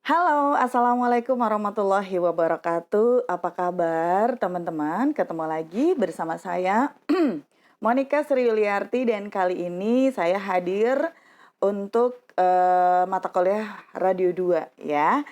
Halo, assalamualaikum warahmatullahi wabarakatuh. Apa kabar, teman-teman? Ketemu lagi bersama saya, Monica Sri Yuliarti, dan kali ini saya hadir untuk mata kuliah Radio 2 ya.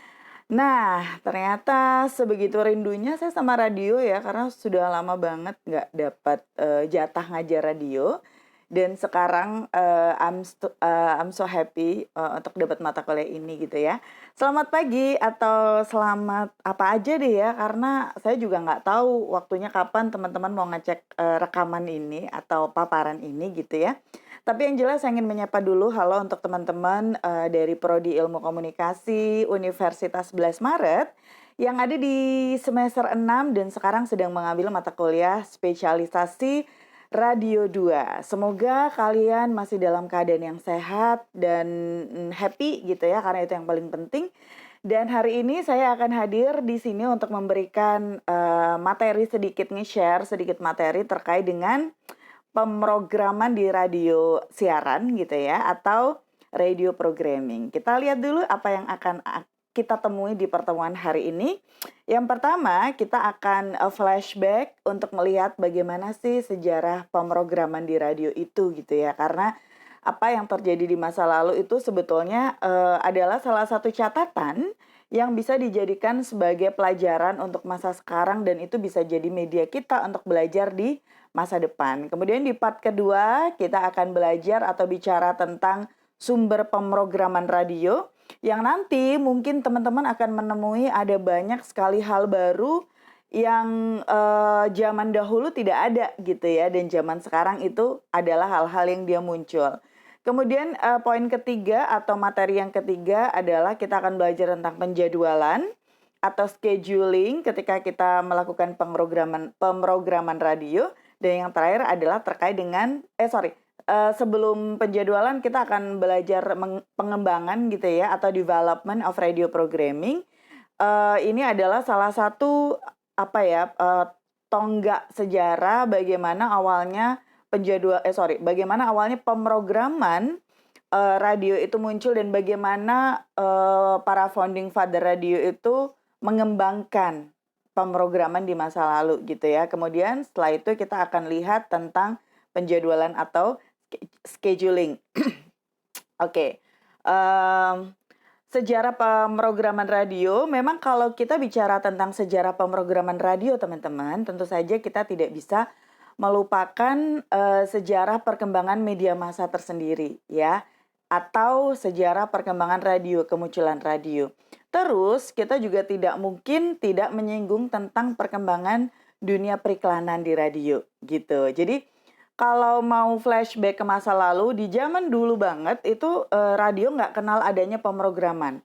Nah, ternyata sebegitu rindunya saya sama radio ya, karena sudah lama banget nggak dapat jatah ngajar radio. Dan sekarang I'm so happy untuk dapat mata kuliah ini gitu ya. Selamat pagi atau selamat apa aja deh ya, karena saya juga nggak tahu waktunya kapan teman-teman mau ngecek rekaman ini atau paparan ini gitu ya. Tapi yang jelas saya ingin menyapa dulu halo untuk teman-teman dari Prodi Ilmu Komunikasi Universitas 11 Maret yang ada di semester 6 dan sekarang sedang mengambil mata kuliah spesialisasi Radio 2. Semoga kalian masih dalam keadaan yang sehat dan happy gitu ya, karena itu yang paling penting. Dan hari ini saya akan hadir di sini untuk memberikan materi sedikit, nge-share sedikit materi terkait dengan pemrograman di radio siaran gitu ya, atau radio programming. Kita lihat dulu apa yang akan kita temui di pertemuan hari ini. Yang pertama, kita akan flashback untuk melihat bagaimana sih sejarah pemrograman di radio itu gitu ya. Karena apa yang terjadi di masa lalu itu sebetulnya adalah salah satu catatan yang bisa dijadikan sebagai pelajaran untuk masa sekarang, dan itu bisa jadi media kita untuk belajar di masa depan. Kemudian di part kedua kita akan belajar atau bicara tentang sumber pemrograman radio, yang nanti mungkin teman-teman akan menemui ada banyak sekali hal baru yang zaman dahulu tidak ada gitu ya, dan zaman sekarang itu adalah hal-hal yang dia muncul. Kemudian poin ketiga atau materi yang ketiga adalah kita akan belajar tentang penjadwalan atau scheduling ketika kita melakukan pemrograman radio. Dan yang terakhir adalah terkait dengan sebelum penjadwalan kita akan belajar pengembangan gitu ya, atau development of radio programming. Ini adalah salah satu tonggak sejarah bagaimana awalnya bagaimana awalnya pemrograman radio itu muncul, dan bagaimana para founding father radio itu mengembangkan pemrograman di masa lalu gitu ya. Kemudian setelah itu kita akan lihat tentang penjadwalan atau scheduling. Oke. Sejarah pemrograman radio, memang kalau kita bicara tentang sejarah pemrograman radio teman-teman, tentu saja kita tidak bisa melupakan sejarah perkembangan media massa tersendiri ya, atau sejarah perkembangan radio, kemunculan radio. Terus kita juga tidak mungkin tidak menyinggung tentang perkembangan dunia periklanan di radio gitu. Jadi kalau mau flashback ke masa lalu, di zaman dulu banget itu radio nggak kenal adanya pemrograman.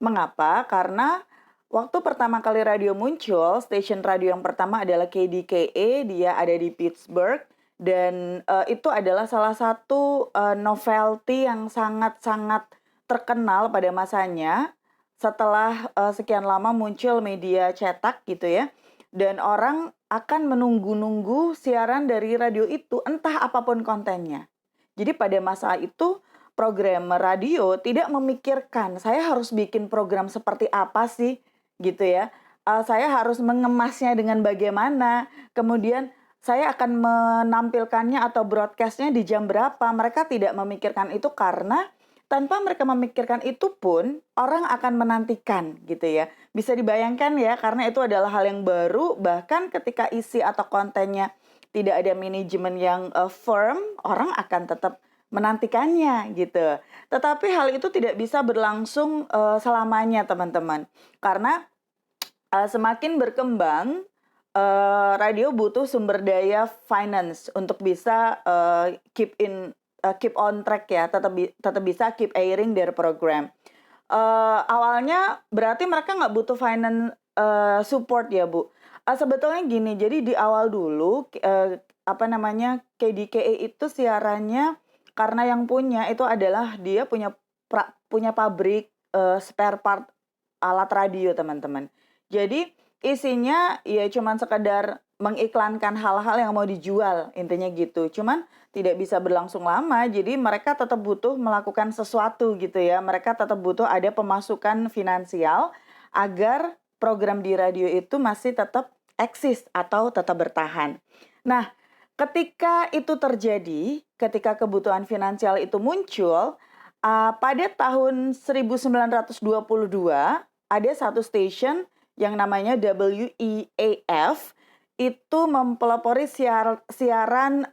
Mengapa? Karena waktu pertama kali radio muncul, stasiun radio yang pertama adalah KDKA, dia ada di Pittsburgh. Dan itu adalah salah satu novelty yang sangat-sangat terkenal pada masanya setelah sekian lama muncul media cetak gitu ya. Dan orang akan menunggu-nunggu siaran dari radio itu, entah apapun kontennya. Jadi pada masa itu programmer radio tidak memikirkan saya harus bikin program seperti apa sih gitu ya. Saya harus mengemasnya dengan bagaimana, kemudian saya akan menampilkannya atau broadcastnya di jam berapa. Mereka tidak memikirkan itu, karena tanpa mereka memikirkan itu pun orang akan menantikan gitu ya. Bisa dibayangkan ya, karena itu adalah hal yang baru, bahkan ketika isi atau kontennya tidak ada manajemen yang firm, orang akan tetap menantikannya gitu. Tetapi hal itu tidak bisa berlangsung selamanya teman-teman. Karena semakin berkembang, radio butuh sumber daya finance untuk bisa keep on track ya, tetap bisa keep airing their program. Awalnya berarti mereka nggak butuh finance support ya Bu. Sebetulnya gini, jadi di awal dulu KDKA itu siarannya karena yang punya itu adalah dia punya pabrik spare part alat radio teman-teman. Jadi isinya ya cuman sekedar mengiklankan hal-hal yang mau dijual, intinya gitu. Cuman tidak bisa berlangsung lama, jadi mereka tetap butuh melakukan sesuatu gitu ya. Mereka tetap butuh ada pemasukan finansial agar program di radio itu masih tetap eksis atau tetap bertahan. Nah, ketika itu terjadi, ketika kebutuhan finansial itu muncul, pada tahun 1922 ada satu station yang namanya WEAF itu mempelopori siaran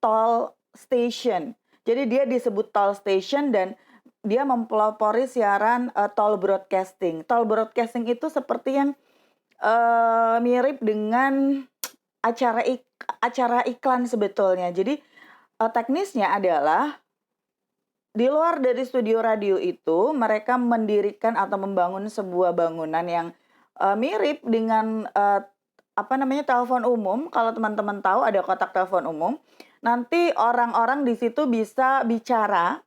toll station. Jadi dia disebut toll station dan dia mempelopori siaran toll broadcasting. Toll broadcasting itu seperti yang mirip dengan acara iklan sebetulnya. Jadi teknisnya adalah di luar dari studio radio itu, mereka mendirikan atau membangun sebuah bangunan yang mirip dengan telepon umum. Kalau teman-teman tahu ada kotak telepon umum, nanti orang-orang di situ bisa bicara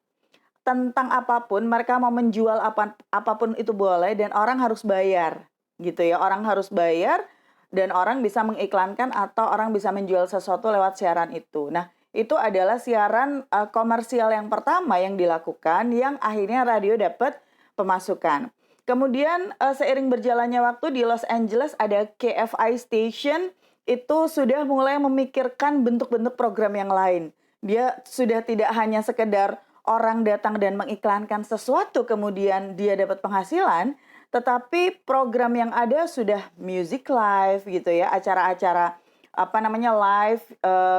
tentang apapun. Mereka mau menjual apapun itu boleh dan orang harus bayar, gitu ya. Orang harus bayar dan orang bisa mengiklankan atau orang bisa menjual sesuatu lewat siaran itu. Nah, itu adalah siaran komersial yang pertama yang dilakukan yang akhirnya radio dapat pemasukan. Kemudian seiring berjalannya waktu di Los Angeles ada KFI station itu sudah mulai memikirkan bentuk-bentuk program yang lain. Dia sudah tidak hanya sekedar orang datang dan mengiklankan sesuatu kemudian dia dapat penghasilan, tetapi program yang ada sudah music live gitu ya, acara-acara live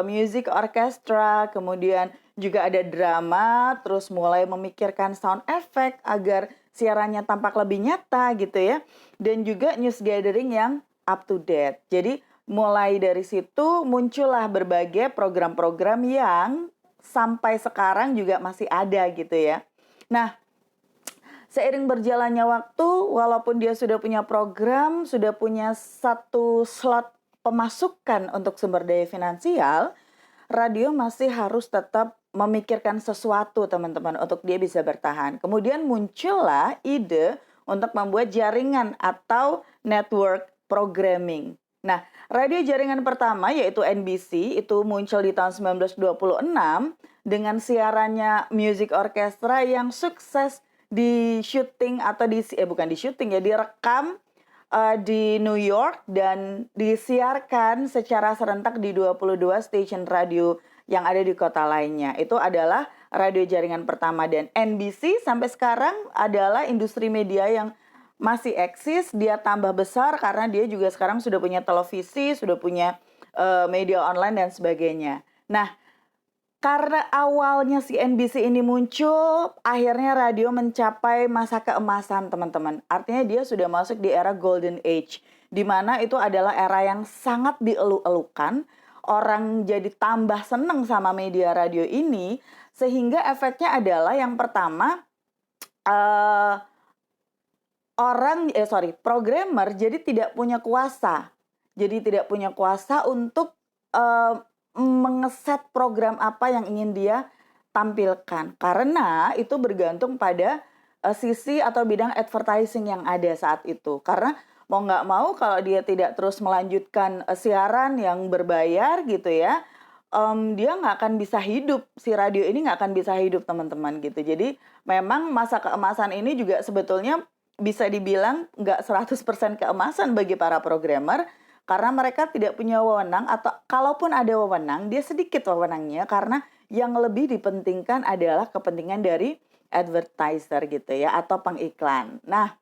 music orchestra, kemudian juga ada drama, terus mulai memikirkan sound effect agar siarannya tampak lebih nyata gitu ya. Dan juga news gathering yang up to date. Jadi mulai dari situ muncullah berbagai program-program yang sampai sekarang juga masih ada gitu ya. Nah, seiring berjalannya waktu, walaupun dia sudah punya program, sudah punya satu slot pemasukan untuk sumber daya finansial, radio masih harus tetap memikirkan sesuatu teman-teman untuk dia bisa bertahan. Kemudian muncullah ide untuk membuat jaringan atau network programming. Nah, radio jaringan pertama yaitu NBC itu muncul di tahun 1926 dengan siarannya music orchestra yang sukses di syuting atau direkam di New York dan disiarkan secara serentak di 22 stasiun radio yang ada di kota lainnya. Itu adalah radio jaringan pertama dan NBC sampai sekarang adalah industri media yang masih eksis, dia tambah besar karena dia juga sekarang sudah punya televisi, sudah punya media online dan sebagainya. Nah, karena awalnya si NBC ini muncul, akhirnya radio mencapai masa keemasan, teman-teman. Artinya dia sudah masuk di era Golden Age, di mana itu adalah era yang sangat dielu-elukan. Orang jadi tambah seneng sama media radio ini, sehingga efeknya adalah yang pertama, programmer jadi tidak punya kuasa. Jadi tidak punya kuasa untuk mengeset program apa yang ingin dia tampilkan. Karena itu bergantung pada sisi atau bidang advertising yang ada saat itu. Karena mau nggak mau kalau dia tidak terus melanjutkan siaran yang berbayar gitu ya, dia nggak akan bisa hidup. Si radio ini nggak akan bisa hidup teman-teman gitu. Jadi memang masa keemasan ini juga sebetulnya bisa dibilang nggak 100% keemasan bagi para programmer. Karena mereka tidak punya wewenang atau kalaupun ada wewenang, dia sedikit wewenangnya karena yang lebih dipentingkan adalah kepentingan dari advertiser gitu ya atau pengiklan. Nah,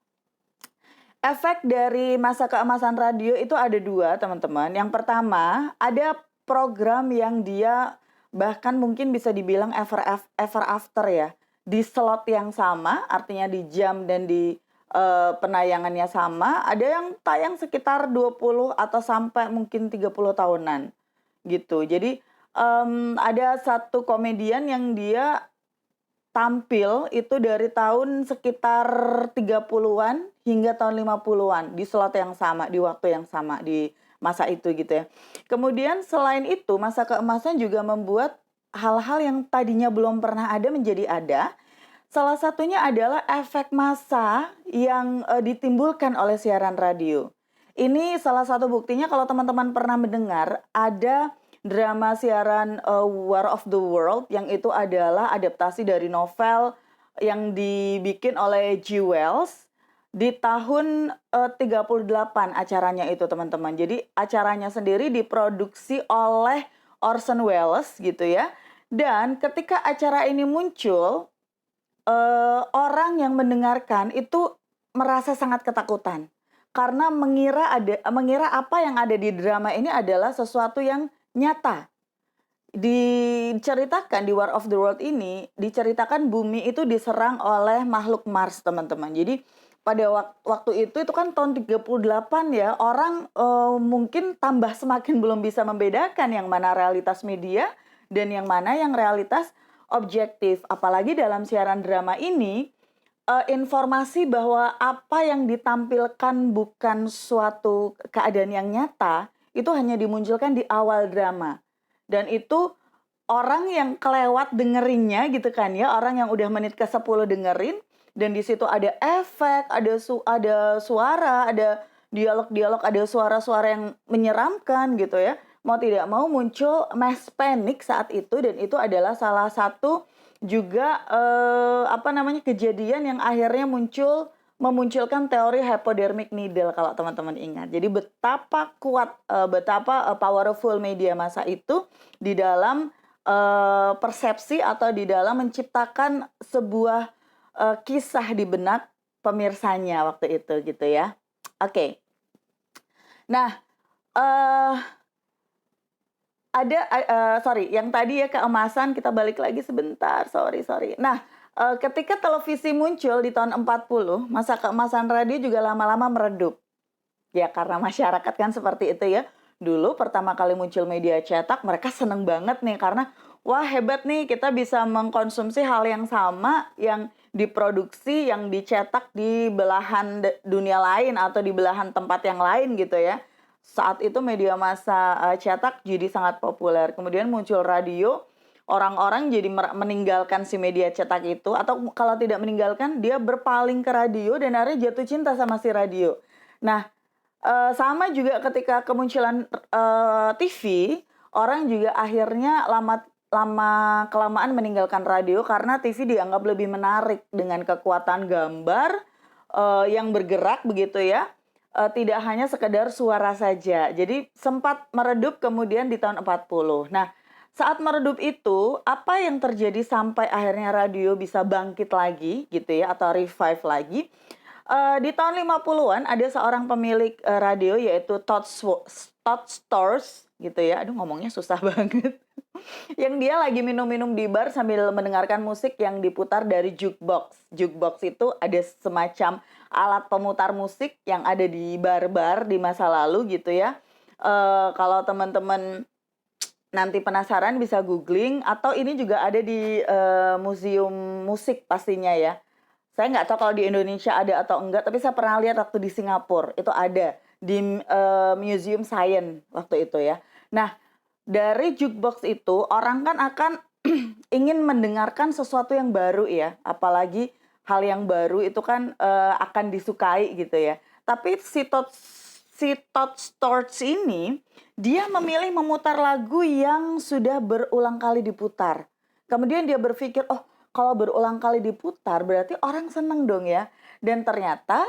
efek dari masa keemasan radio itu ada dua teman-teman. Yang pertama, ada program yang dia bahkan mungkin bisa dibilang ever after ya. Di slot yang sama, artinya di jam dan di penayangannya sama, ada yang tayang sekitar 20 atau sampai mungkin 30 tahunan gitu. Jadi ada satu komedian yang dia tampil itu dari tahun sekitar 30-an hingga tahun 50-an di slot yang sama, di waktu yang sama, di masa itu gitu ya. Kemudian selain itu, masa keemasan juga membuat hal-hal yang tadinya belum pernah ada menjadi ada. Salah satunya adalah efek massa yang ditimbulkan oleh siaran radio. Ini salah satu buktinya kalau teman-teman pernah mendengar ada drama siaran War of the World yang itu adalah adaptasi dari novel yang dibikin oleh G. Wells di tahun 38 acaranya itu teman-teman. Jadi acaranya sendiri diproduksi oleh Orson Welles gitu ya. Dan ketika acara ini muncul, orang yang mendengarkan itu merasa sangat ketakutan. Karena mengira apa yang ada di drama ini adalah sesuatu yang nyata. Diceritakan di War of the World ini, diceritakan bumi itu diserang oleh makhluk Mars, teman-teman. Jadi pada waktu itu kan tahun 38 ya, orang mungkin tambah semakin belum bisa membedakan yang mana realitas media dan yang mana yang realitas objektif. Apalagi dalam siaran drama ini, informasi bahwa apa yang ditampilkan bukan suatu keadaan yang nyata, itu hanya dimunculkan di awal drama. Dan itu orang yang kelewat dengerinnya gitu kan ya, orang yang udah menit ke-10 dengerin, dan di situ ada efek, ada suara, ada dialog-dialog, ada suara-suara yang menyeramkan gitu ya. Mau tidak mau muncul mass panic saat itu, dan itu adalah salah satu juga kejadian yang akhirnya memunculkan teori hypodermic needle kalau teman-teman ingat. Jadi betapa kuat, betapa powerful media massa itu di dalam persepsi atau di dalam menciptakan sebuah kisah di benak pemirsanya waktu itu gitu ya. Oke. Nah, yang tadi ya keemasan, kita balik lagi sebentar, sorry. Nah, ketika televisi muncul di tahun 40, masa keemasan radio juga lama-lama meredup. Ya karena masyarakat kan seperti itu ya. Dulu pertama kali muncul media cetak, mereka seneng banget nih karena wah hebat nih, kita bisa mengkonsumsi hal yang sama yang diproduksi, yang dicetak di belahan dunia lain atau di belahan tempat yang lain gitu ya. Saat itu media massa cetak jadi sangat populer. Kemudian muncul radio, orang-orang jadi meninggalkan si media cetak itu, atau kalau tidak meninggalkan, dia berpaling ke radio dan akhirnya jatuh cinta sama si radio. Nah, sama juga ketika kemunculan TV, orang juga akhirnya lama-kelamaan meninggalkan radio karena TV dianggap lebih menarik dengan kekuatan gambar yang bergerak begitu ya. Tidak hanya sekedar suara saja. Jadi sempat meredup kemudian di tahun 40. Nah, saat meredup itu, apa yang terjadi sampai akhirnya radio bisa bangkit lagi gitu ya, atau revive lagi? Di tahun 50-an ada seorang pemilik radio yaitu Todd Storrs gitu ya. Aduh ngomongnya susah banget. Yang dia lagi minum-minum di bar sambil mendengarkan musik yang diputar dari jukebox. Jukebox itu ada semacam alat pemutar musik yang ada di bar-bar di masa lalu gitu ya. Kalau teman-teman nanti penasaran bisa googling, atau ini juga ada di museum musik pastinya ya. Saya nggak tahu kalau di Indonesia ada atau enggak, tapi saya pernah lihat waktu di Singapura itu ada di Museum Science waktu itu ya. Nah, dari jukebox itu orang kan akan ingin mendengarkan sesuatu yang baru ya, apalagi hal yang baru itu kan akan disukai gitu ya. Tapi si Todd Storrs ini dia memilih memutar lagu yang sudah berulang kali diputar. Kemudian dia berpikir, oh kalau berulang kali diputar berarti orang seneng dong ya. Dan ternyata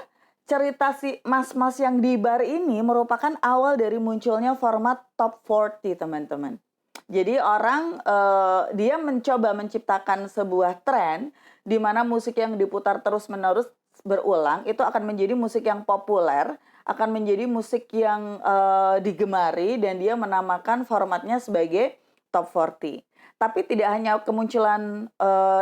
cerita si mas-mas yang di bar ini merupakan awal dari munculnya format Top 40 teman-teman. Jadi orang dia mencoba menciptakan sebuah tren di mana musik yang diputar terus-menerus berulang itu akan menjadi musik yang populer, akan menjadi musik yang digemari, dan dia menamakan formatnya sebagai Top 40. Tapi tidak hanya kemunculan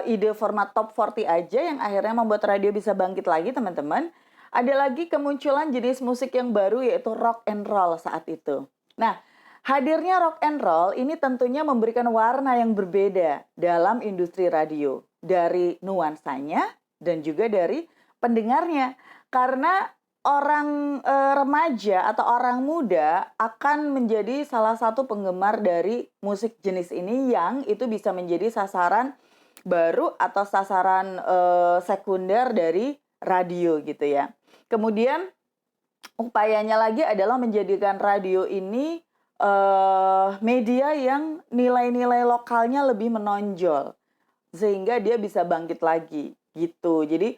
ide format Top 40 aja yang akhirnya membuat radio bisa bangkit lagi teman-teman. Ada lagi kemunculan jenis musik yang baru yaitu rock and roll saat itu. Nah, hadirnya rock and roll ini tentunya memberikan warna yang berbeda dalam industri radio. Dari nuansanya dan juga dari pendengarnya. Karena orang remaja atau orang muda akan menjadi salah satu penggemar dari musik jenis ini yang itu bisa menjadi sasaran baru atau sasaran sekunder dari radio gitu ya. Kemudian upayanya lagi adalah menjadikan radio ini media yang nilai-nilai lokalnya lebih menonjol, sehingga dia bisa bangkit lagi, gitu. Jadi,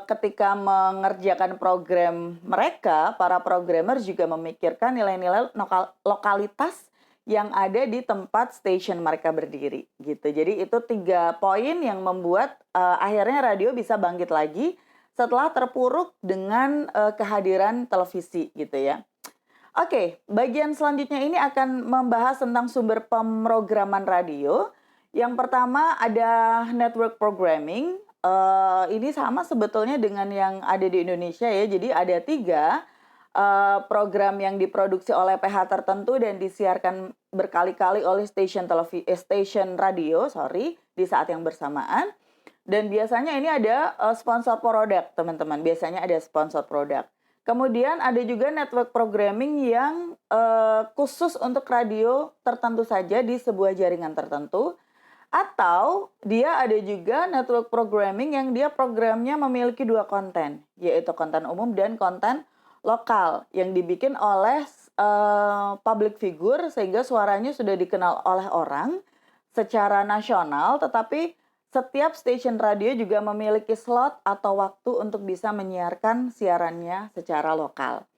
ketika mengerjakan program mereka, para programmer juga memikirkan nilai-nilai lokalitas yang ada di tempat station mereka berdiri, gitu. Jadi itu 3 poin yang membuat, akhirnya radio bisa bangkit lagi setelah terpuruk dengan, kehadiran televisi, gitu ya. Oke, bagian selanjutnya ini akan membahas tentang sumber pemrograman radio. Yang pertama ada network programming, ini sama sebetulnya dengan yang ada di Indonesia ya. Jadi ada 3 program yang diproduksi oleh PH tertentu dan disiarkan berkali-kali oleh stasiun radio, di saat yang bersamaan. Dan biasanya ini ada, sponsor produk, teman-teman, biasanya ada sponsor produk. Kemudian ada juga network programming yang, khusus untuk radio tertentu saja di sebuah jaringan tertentu, atau dia ada juga network programming yang dia programnya memiliki 2 konten, yaitu konten umum dan konten lokal yang dibikin oleh, public figure sehingga suaranya sudah dikenal oleh orang secara nasional, tetapi setiap stasiun radio juga memiliki slot atau waktu untuk bisa menyiarkan siarannya secara lokal.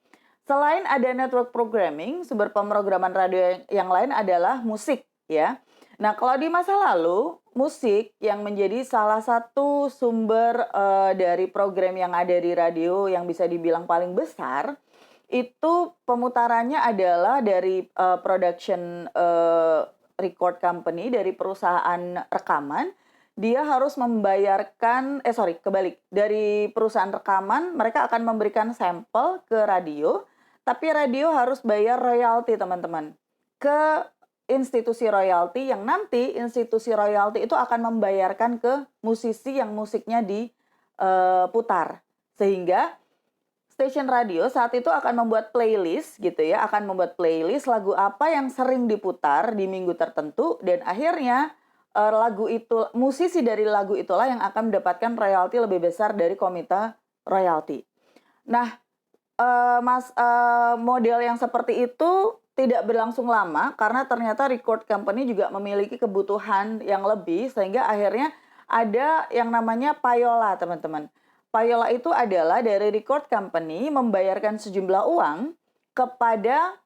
Selain ada network programming, sumber pemrograman radio yang lain adalah musik ya. Nah, kalau di masa lalu, musik yang menjadi salah satu sumber dari program yang ada di radio yang bisa dibilang paling besar, itu pemutarannya adalah dari production record company, dari perusahaan rekaman. Dia harus membayarkan kebalik. Dari perusahaan rekaman, mereka akan memberikan sampel ke radio, tapi radio harus bayar royalti, teman-teman, ke institusi royalti yang nanti institusi royalti itu akan membayarkan ke musisi yang musiknya diputar. Sehingga stasiun radio saat itu akan membuat playlist gitu ya, akan membuat playlist lagu apa yang sering diputar di minggu tertentu dan akhirnya musisi dari lagu itulah yang akan mendapatkan royalti lebih besar dari komite royalti. Nah, model yang seperti itu tidak berlangsung lama karena ternyata record company juga memiliki kebutuhan yang lebih sehingga akhirnya ada yang namanya payola, teman-teman. Payola itu adalah dari record company membayarkan sejumlah uang kepada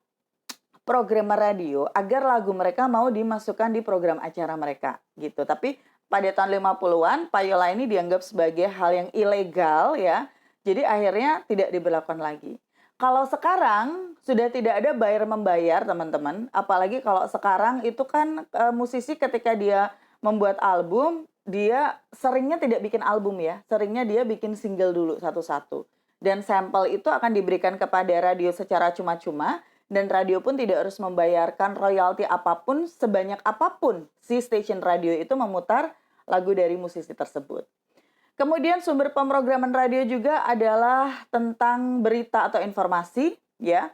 programmer radio agar lagu mereka mau dimasukkan di program acara mereka gitu. Tapi pada tahun 50-an payola ini dianggap sebagai hal yang ilegal ya. Jadi akhirnya tidak diberlakukan lagi. Kalau sekarang sudah tidak ada bayar-membayar, teman-teman. Apalagi kalau sekarang itu kan musisi ketika dia membuat album, dia seringnya tidak bikin album ya. Seringnya dia bikin single dulu satu-satu. Dan sampel itu akan diberikan kepada radio secara cuma-cuma. Dan radio pun tidak harus membayarkan royalti apapun, sebanyak apapun si stasiun radio itu memutar lagu dari musisi tersebut. Kemudian sumber pemrograman radio juga adalah tentang berita atau informasi, ya.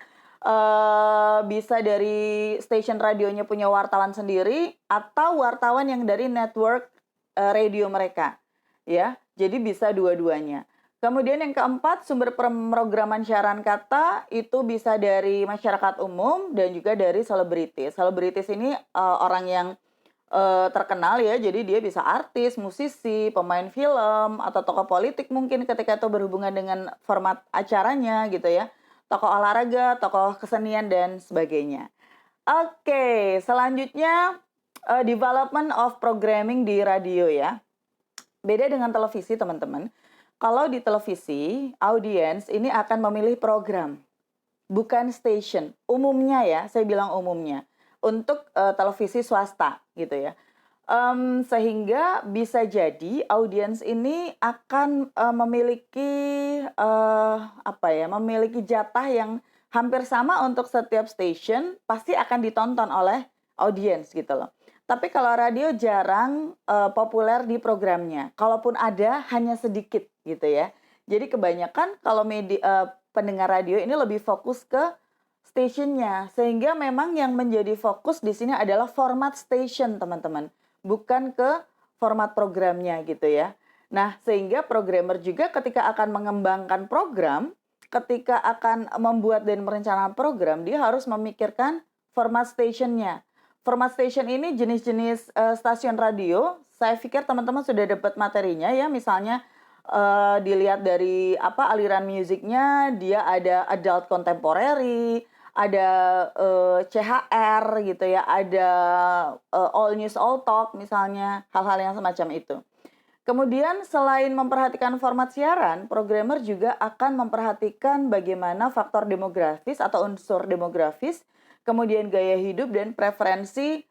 Bisa dari stasiun radionya punya wartawan sendiri atau wartawan yang dari network radio mereka, ya. Jadi bisa dua-duanya. Kemudian yang keempat, sumber pemrograman siaran kata itu bisa dari masyarakat umum dan juga dari selebritis. Selebritis ini orang yang terkenal ya, jadi dia bisa artis, musisi, pemain film, atau tokoh politik mungkin ketika itu berhubungan dengan format acaranya gitu ya. Tokoh olahraga, tokoh kesenian, dan sebagainya. Oke, selanjutnya development of programming di radio ya. Beda dengan televisi, teman-teman. Kalau di televisi, audiens ini akan memilih program, bukan station. Umumnya ya, saya bilang umumnya. Untuk televisi swasta gitu ya. Sehingga bisa jadi audiens ini akan memiliki memiliki jatah yang hampir sama untuk setiap station, pasti akan ditonton oleh audiens gitu loh. Tapi kalau radio jarang populer di programnya. Kalaupun ada, hanya sedikit gitu ya. Jadi kebanyakan kalau pendengar radio ini lebih fokus ke stationnya. Sehingga memang yang menjadi fokus di sini adalah format station, teman-teman. Bukan ke format programnya gitu ya. Nah, sehingga programmer juga ketika akan mengembangkan program, ketika akan membuat dan merencanakan program, dia harus memikirkan format stationnya. Format station ini jenis-jenis stasiun radio. Saya pikir teman-teman sudah dapat materinya ya. Misalnya dilihat dari apa aliran musiknya, dia ada adult contemporary, ada CHR gitu ya, ada all news all talk misalnya, hal-hal yang semacam itu. Kemudian selain memperhatikan format siaran, programmer juga akan memperhatikan bagaimana faktor demografis atau unsur demografis, kemudian gaya hidup dan preferensi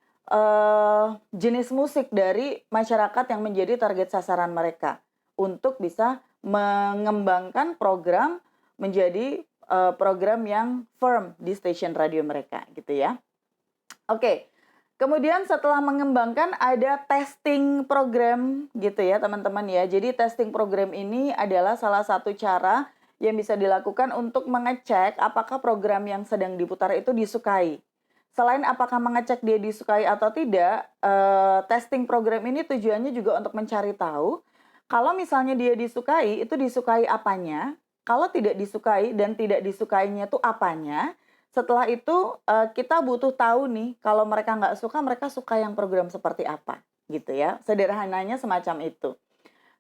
jenis musik dari masyarakat yang menjadi target sasaran mereka untuk bisa mengembangkan program menjadi program yang firm di stasiun radio mereka gitu ya. Oke. Kemudian setelah mengembangkan ada testing program gitu ya teman-teman ya. Jadi testing program ini adalah salah satu cara yang bisa dilakukan untuk mengecek apakah program yang sedang diputar itu disukai. Selain apakah mengecek dia disukai atau tidak, testing program ini tujuannya juga untuk mencari tahu kalau misalnya dia disukai, itu disukai apanya, kalau tidak disukai dan tidak disukainya itu apanya. Setelah itu kita butuh tahu nih kalau mereka nggak suka, mereka suka yang program seperti apa gitu ya. Sederhananya semacam itu.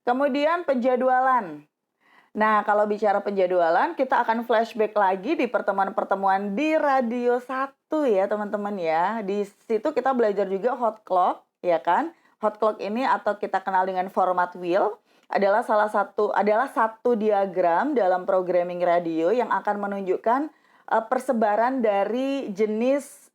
Kemudian penjadwalan. Nah kalau bicara penjadwalan kita akan flashback lagi di pertemuan-pertemuan di Radio 1 ya teman-teman ya. Di situ kita belajar juga hot clock ya kan. Hot clock ini atau kita kenal dengan format wheel adalah satu diagram dalam programming radio yang akan menunjukkan persebaran dari jenis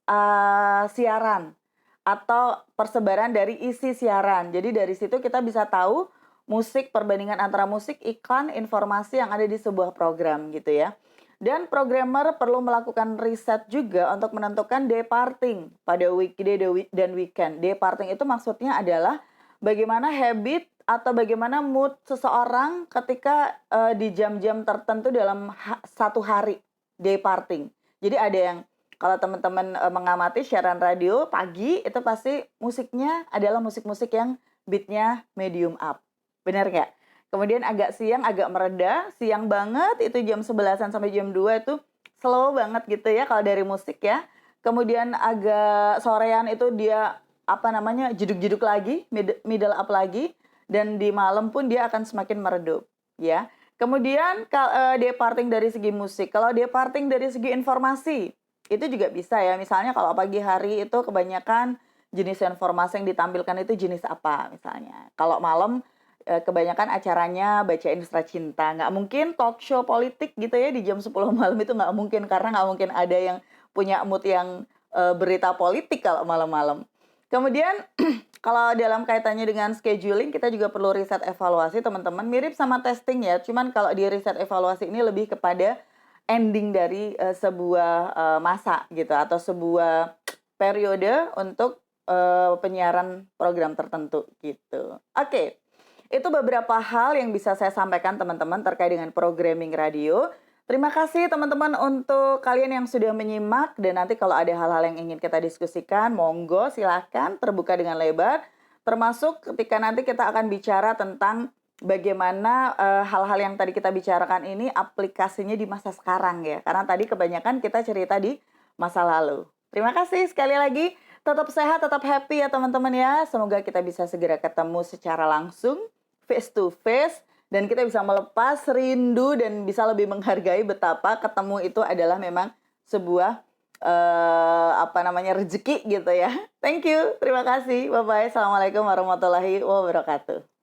siaran atau persebaran dari isi siaran. Jadi dari situ kita bisa tahu musik, perbandingan antara musik, iklan, informasi yang ada di sebuah program gitu ya. Dan programmer perlu melakukan riset juga untuk menentukan departing pada weekday dan weekend. Departing itu maksudnya adalah bagaimana habit atau bagaimana mood seseorang ketika di jam-jam tertentu dalam satu hari. Departing. Jadi ada yang kalau teman-teman mengamati siaran radio pagi itu pasti musiknya adalah musik-musik yang beatnya medium up. Benar nggak? Kemudian agak siang agak mereda, siang banget itu jam 11-an sampai jam 2 itu slow banget gitu ya kalau dari musik ya. Kemudian agak sorean itu dia jeduk-jeduk lagi, middle up lagi dan di malam pun dia akan semakin meredup ya. Kemudian departing dari segi musik. Kalau departing dari segi informasi, itu juga bisa ya. Misalnya kalau pagi hari itu kebanyakan jenis informasi yang ditampilkan itu jenis apa misalnya. Kalau malam kebanyakan acaranya bacain surat cinta. Nggak mungkin talk show politik gitu ya di jam 10 malam itu nggak mungkin. Karena nggak mungkin ada yang punya mood yang berita politik kalau malam-malam. Kemudian kalau dalam kaitannya dengan scheduling, kita juga perlu riset evaluasi teman-teman. Mirip sama testing ya, cuman kalau di riset evaluasi ini lebih kepada ending dari sebuah masa gitu atau sebuah periode untuk penyiaran program tertentu gitu. Oke, itu beberapa hal yang bisa saya sampaikan teman-teman terkait dengan programming radio. Terima kasih teman-teman untuk kalian yang sudah menyimak dan nanti kalau ada hal-hal yang ingin kita diskusikan, monggo silahkan terbuka dengan lebar. Termasuk ketika nanti kita akan bicara tentang bagaimana hal-hal yang tadi kita bicarakan ini aplikasinya di masa sekarang ya. Karena tadi kebanyakan kita cerita di masa lalu. Terima kasih sekali lagi. Tetap sehat, tetap happy ya teman-teman ya. Semoga kita bisa segera ketemu secara langsung, face to face. Dan kita bisa melepas rindu dan bisa lebih menghargai betapa ketemu itu adalah memang sebuah rezeki gitu ya. Thank you, terima kasih. Bye-bye. Assalamualaikum warahmatullahi wabarakatuh.